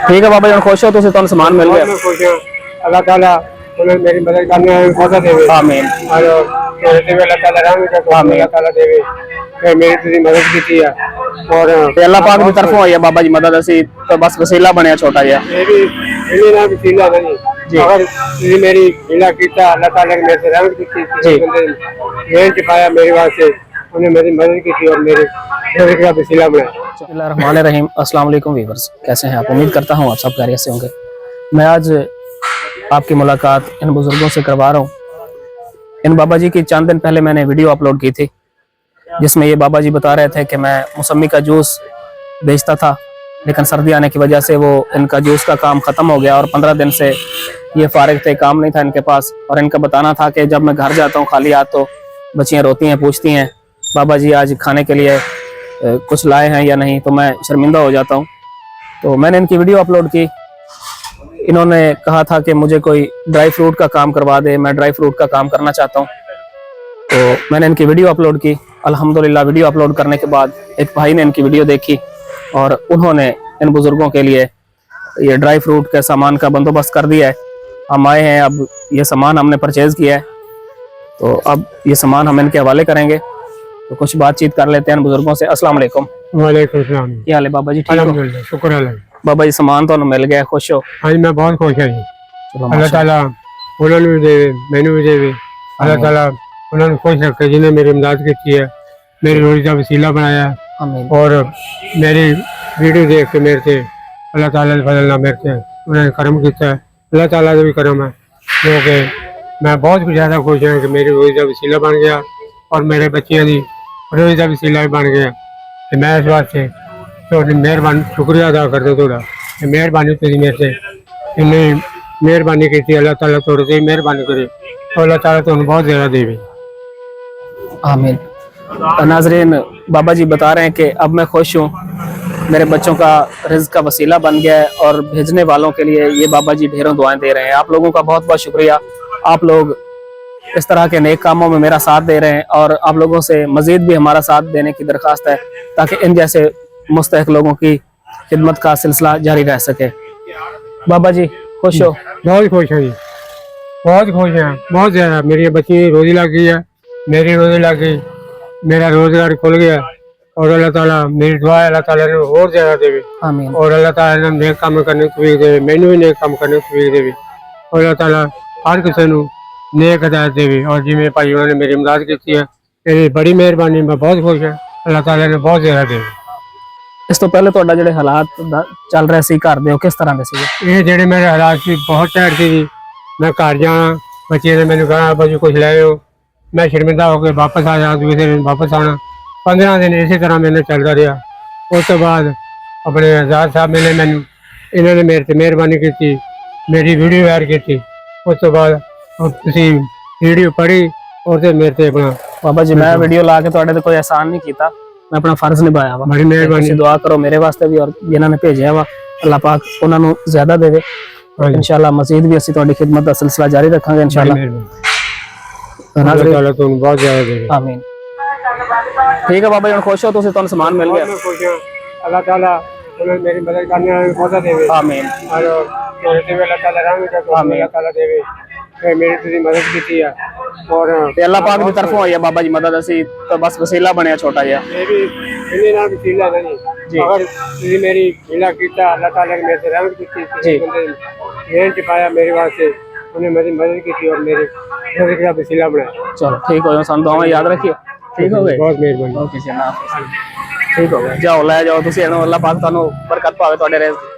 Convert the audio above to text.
ठीक है बाबा जी, खुश हो तुम सामान मिल गया। खुश हूं, अल्लाह ताला उन्होंने मेरी मदद करने में मदद देवे। आमीन। और मेरे देवे अल्लाह ताला रहम करे, अल्लाह ताला देवे कि मेरी तुझी मदद की है। और अल्लाह पाक की तरफों आई है बाबा जी मदद, असी तो बस वसीला बनया छोटा जिहा। मेरी ना वसीला नहीं जी। अगर तुझी मेरी हीला कीता, अल्लाह ताला ने मेरे से रहम की, बंदे जेल च पाया मेरे वास्ते, उन्हें मेरी मदद की और मेरे का वसीला बनाया। बिस्मिल्लाहिर्रहमानिर्रहीम। अस्सलाम वालेकुम व्यूअर्स, कैसे हैं आप? उम्मीद करता हूँ आप सब खैरियत से होंगे। मैं आज आपकी मुलाकात इन बुजुर्गों से करवा रहा हूँ। इन बाबा जी की चंद दिन पहले मैंने वीडियो अपलोड की थी, जिसमें ये बाबा जी बता रहे थे कि मैं मौसमी का जूस बेचता था, लेकिन सर्दी आने की वजह से वो इनका जूस का काम ख़त्म हो गया और 15 दिन से ये फारिग थे, काम नहीं था इनके पास। और इनका बताना था कि जब मैं घर जाता हूँ खाली हाथ तो बच्चियाँ रोती हैं, पूछती हैं बाबा जी आज खाने के लिए कुछ लाए हैं या नहीं, तो मैं शर्मिंदा हो जाता हूँ। तो मैंने इनकी वीडियो अपलोड की। इन्होंने कहा था कि मुझे कोई ड्राई फ्रूट का काम करवा दे, मैं ड्राई फ्रूट का काम करना चाहता हूँ। तो मैंने इनकी वीडियो अपलोड की। अल्हम्दुलिल्लाह वीडियो अपलोड करने के बाद एक भाई ने इनकी वीडियो देखी और उन्होंने इन बुजुर्गों के लिए ये ड्राई फ्रूट के सामान का बंदोबस्त कर दिया है। हम आए हैं, अब ये सामान हमने परचेज किया है, तो अब ये सामान हम इनके हवाले करेंगे। तो कुछ बातचीत कर लेते हैं बुजुर्गों से। अस्सलाम वालेकुम। वालेकुम सलाम। क्या हाल है बाबा जी? ठीक हो? शुक्र अल्लाह। बाबा जी सामान तो मिल गया, खुश हो? हाँ जी, मैं बहुत खुश हूँ जी। चलो अल्लाह ताला उन्होंने भी देवे, मैंने भी देवे। अल्लाह ताला उन्होंने खुश रखे जिन्हें मेरी इमदाद की है, मेरी रोजी का वसीला बनाया आमीन। और मेरी वीडियो देख के मेरे से अल्लाह ताला ने फजल मेरे से उन्होंने करम किया है। अल्लाह ताला का भी करम है, क्योंकि मैं बहुत ज़्यादा खुश हूँ कि मेरी रोजी का वसीला बन गया और मेरे बच्चियों की रोजी का वसीला भी बन गया। कि मैं इस वास्ते तो मेहरबानी शुक्रिया अदा करते थोड़ा मेहरबानी तेरी मेरे से इन्हें मेहरबानी की थी। अल्लाह ताला थोड़े से मेहरबानी करे और अल्लाह ताला तो बहुत ज़्यादा देवे। आमीन। नाज़रीन, बाबा जी बता रहे हैं कि अब मैं खुश हूँ, मेरे बच्चों का रिज़्क़ का वसीला बन गया है और भेजने वालों के लिए ये बाबा जी ढेरों दुआएं दे रहे हैं। आप लोगों का बहुत बहुत शुक्रिया। आप लोग इस तरह के नेक कामों में मेरा साथ दे रहे हैं और आप लोगों से मज़ीद भी हमारा साथ देने की दरख्वास्त है, ताकि इन जैसे मुस्तहिक लोगों की खिदमत का सिलसिला जारी रह सके। बाबा जी खुश हो? बहुत खुश हैं जी, बहुत खुश हैं, बहुत ज़्यादा। मेरी बच्ची रोज़ी लग गई है, मेरी रोज़ी लग गई, मेरा रोज़गार खुल गया और अल्लाह ताला मेरी दुआ है अल्लाह ताला ने और ज़्यादा देवे। आमीन। और अल्लाह ताला ने नेक काम करने की तौफीक देवे, मैनू भी नेक काम करने की तौफीक देवे और अल्लाह ताला हर किसी को नेक हिदायत देवे। और जिमें भाई उन्होंने मेरी इमदाद की है, मेरी बड़ी मेहरबानी, मैं बहुत खुश हूँ। अल्लाह ताला ने बहुत ज़्यादा देवे। इस तो पहले ਤੁਹਾਡਾ ਜਿਹੜੇ ਹਾਲਾਤ ਚੱਲ ਰਹੇ ਸੀ ਘਰ ਦੇ, ਉਹ ਕਿਸ ਤਰ੍ਹਾਂ ਦੇ ਸੀ? ਇਹ ਜਿਹੜੇ ਮੇਰੇ ਹਾਲਾਤ ਸੀ ਬਹੁਤ ਟਾਈਟ ਸੀ ਜੀ। ਮੈਂ ਘਰ ਜਾਣਾ, ਬੱਚੇ ਨੇ ਮੈਨੂੰ ਕਹਾ ਬਾਜੀ ਕੁਝ ਲੈ ਆਓ, ਮੈਂ ਸ਼ਰਮਿੰਦਾ ਹੋ ਕੇ ਵਾਪਸ ਆ ਜਾਣਾ, ਦੂਸਰੇ ਦਿਨ ਵਾਪਸ ਆਉਣਾ। 15 ਦਿਨ ਇਸੇ ਤਰ੍ਹਾਂ ਮੈਨੂੰ ਚੱਲਦਾ ਰਿਹਾ। ਉਸ ਤੋਂ ਬਾਅਦ ਆਪਣੇ ਆਜ਼ਾਦ ਸਾਹਿਬ ਮਿਲੇ ਮੈਨੂੰ, ਇਹਨਾਂ ਨੇ ਮੇਰੇ ਤੇ ਮਿਹਰਬਾਨੀ ਕੀਤੀ, ਮੇਰੀ ਵੀਡੀਓ ਵਾਇਰਲ ਕੀਤੀ। ਉਸ ਤੋਂ ਬਾਅਦ ਤੁਸੀਂ ਵੀਡੀਓ ਪੜ੍ਹੀ और मेरे से अपना बाबा जी मैं वीडियो ला के थोड़े कोई एहसान नहीं किया, मैं अपना फर्ज निभाया वा। बड़ी मेहरबानी। दुआ करो मेरे वास्ते भी और जिन्होंने भेजा वा, अल्लाह पाक उन्होंने ज्यादा देवे। इंशाल्लाह मजीद भी असी तुहाडी खिदमत का सिलसिला जारी रखांगे इंशाल्लाह। आमीन। ठीक है बाबा जी, खुश हो तुम? तुहानू सामान मिल गया? अल्लाह ताला उन्होंने मेरी मदद करने में मदद देवे। आमीन। और मेरे देवे अल्लाह ताला रहम करे, अल्लाह ताला देवे मेरी तुझी मदद की है और अल्लाह पाक की तरफों आई है बाबा जी मदद, असी तो बस वसीला बनया छोटा जिहा। मेरी ना वसीला नहीं अगर तुझी मेरी हीला कीता, अल्लाह ताला ने मेरे से रहम की, बंदे जेल च पाया मेरे वास्ते, उन्हें मेरी मदद की और मेरे का वसीला बनाया। चलो ठीक हो, सन दुआएं याद रखियो। ठीक हो गए? बहुत मेहरबानी। ओके जी, ठीक हो गया। जाओ ले जाओ तुसी, अल्लाह पाक तुहानू बरकत पावे तुहाडे रिज़्क़।